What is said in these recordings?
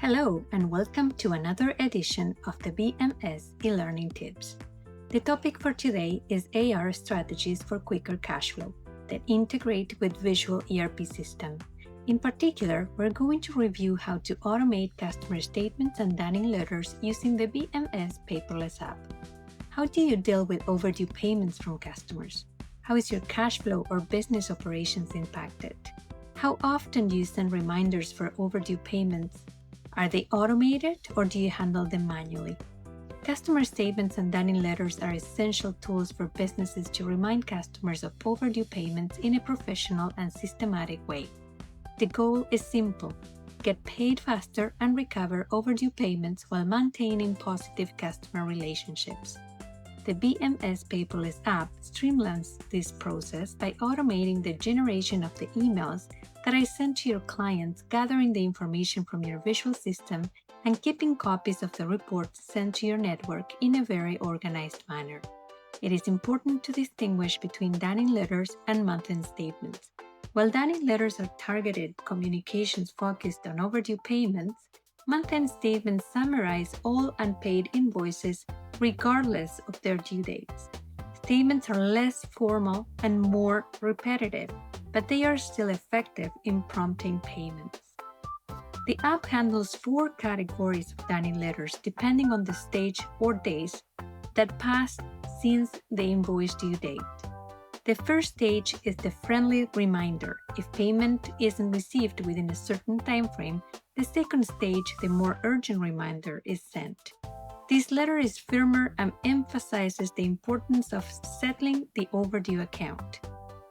Hello and welcome to another edition of the BMS e-learning tips. The topic for today is AR strategies for quicker cash flow that integrate with Visual ERP system. In particular, we're going to review how to automate customer statements and dunning letters using the BMS Paperless App. How do you deal with overdue payments from customers? How is your cash flow or business operations impacted? How often do you send reminders for overdue payments? Are they automated or do you handle them manually? Customer statements and dunning letters are essential tools for businesses to remind customers of overdue payments in a professional and systematic way. The goal is simple: get paid faster and recover overdue payments while maintaining positive customer relationships. The BMS Paperless App streamlines this process by automating the generation of the emails that I send to your clients, gathering the information from your visual system, and keeping copies of the reports sent to your network in a very organized manner. It is important to distinguish between dunning letters and month-end statements. While dunning letters are targeted communications focused on overdue payments, month-end statements summarize all unpaid invoices regardless of their due dates. Statements are less formal and more repetitive, but they are still effective in prompting payments. The app handles 4 categories of dunning letters depending on the stage or days that pass since the invoice due date. The first stage is the friendly reminder. If payment isn't received within a certain time frame, the second stage, the more urgent reminder, is sent. This letter is firmer and emphasizes the importance of settling the overdue account.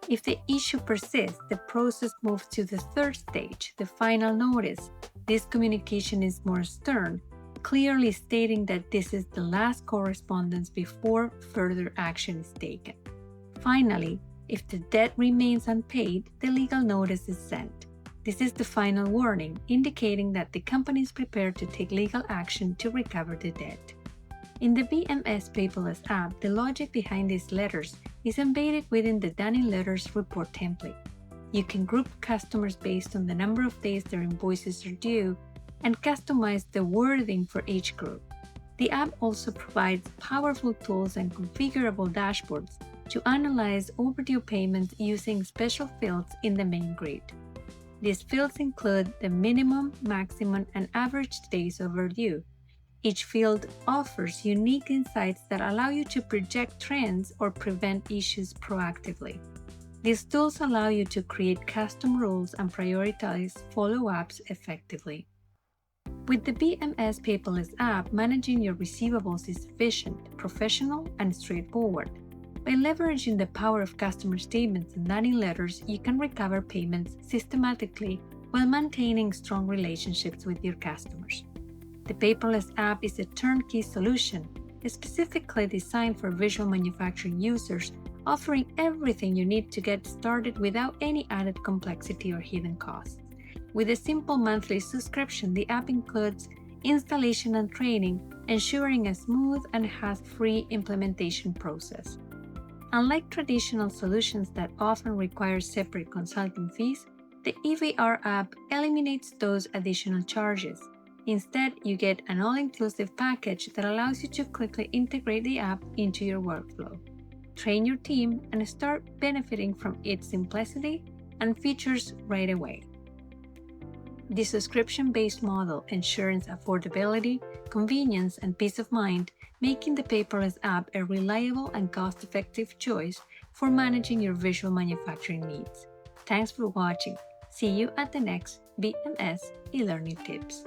If the issue persists, the process moves to the third stage, the final notice. This communication is more stern, clearly stating that this is the last correspondence before further action is taken. Finally, if the debt remains unpaid, the legal notice is sent. This is the final warning, indicating that the company is prepared to take legal action to recover the debt. In the BMS Paperless app, the logic behind these letters is embedded within the dunning letters report template. You can group customers based on the number of days their invoices are due and customize the wording for each group. The app also provides powerful tools and configurable dashboards to analyze overdue payments using special fields in the main grid. These fields include the minimum, maximum, and average days overdue. Each field offers unique insights that allow you to project trends or prevent issues proactively. These tools allow you to create custom rules and prioritize follow-ups effectively. With the BMS Paperless app, managing your receivables is efficient, professional, and straightforward. By leveraging the power of customer statements and dunning letters, you can recover payments systematically while maintaining strong relationships with your customers. The Paperless app is a turnkey solution, specifically designed for visual manufacturing users, offering everything you need to get started without any added complexity or hidden costs. With a simple monthly subscription, the app includes installation and training, ensuring a smooth and hassle-free implementation process. Unlike traditional solutions that often require separate consulting fees, the EVR app eliminates those additional charges. Instead, you get an all-inclusive package that allows you to quickly integrate the app into your workflow, train your team, and start benefiting from its simplicity and features right away. The subscription-based model ensures affordability, convenience, and peace of mind, making the Paperless app a reliable and cost-effective choice for managing your visual manufacturing needs. Thanks for watching. See you at the next BMS e-learning tips.